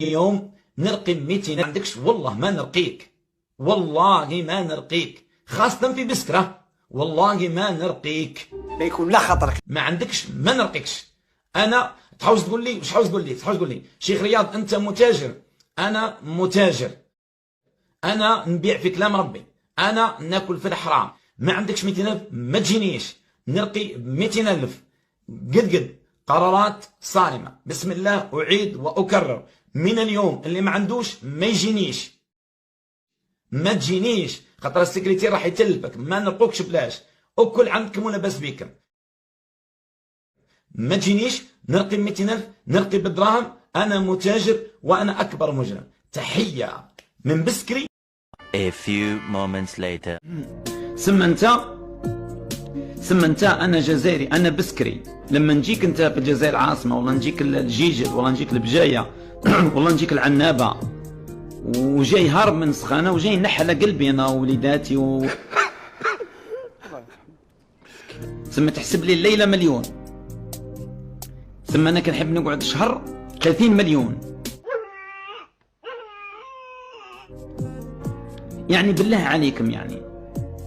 يوم نرقي 200. ما عندكش والله ما نرقيك، والله ما نرقيك، خاصة في بسكرة والله ما نرقيك. لا يكون لا خطرك، ما عندكش ما نرقيكش. انا تحوس تقول لي واش تحوس تقول لي شيخ رياض انت متاجر، انا متاجر، انا نبيع في كلام ربي، انا ناكل في الحرام. ما عندكش 200,000 ما تجينيش نرقي 200,000. قد قرارات صارمة. بسم الله أعيد وأكرر من اليوم اللي ما عندوش ما يجينيش، ما تجينيش، خاطر السكرتير راح يتلفك. ما نرقوكش بلاش، أكل عندكم ولا بس بيكم. ما تجينيش نرقي 200,000، نرقي بالدراهم. أنا متاجر وأنا أكبر مجرم. تحية من بسكري. A few moments later. سما انت انا جزائري، انا بسكري. لما نجيك انت في الجزائر العاصمه، والله نجيك الجيجل، والله نجيك البجايه، والله نجيك العنابه، وجاي هارب من سخانه، وجاي نحل قلبي انا ووليداتي ثم تحسب لي الليله مليون. ثم انا كنحب نقعد شهر 30 مليون. يعني بالله عليكم يعني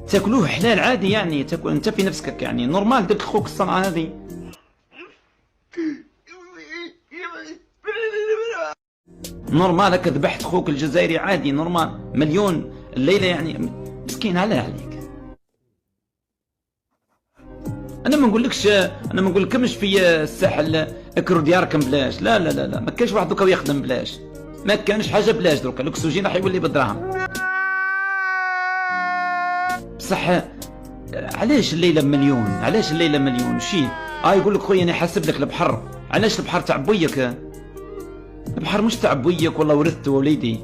تاكلوه حلال عادي، يعني تاكل انت في نفسك يعني نورمال. درت لخوك الصنعه هذه نورمال، هكا ذبحت خوك الجزائري عادي نورمال. مليون الليله يعني مسكين. علاه عليك؟ انا ما نقول لكمش في الساحل اكروا دياركم بلاش. لا لا لا لا، ما كانش واحد دوكا يخدم بلاش، ما كانش حاجه بلاش. دوكا الاكسجين راح يولي بالدراهم. بصح علاش الليله بمليون؟ علاش الليله مليون؟ شي يقول لك خويا انا حاسب لك البحر. علاش البحر تاع بويك؟ البحر مش تاع بويك والله ورثته وليدي.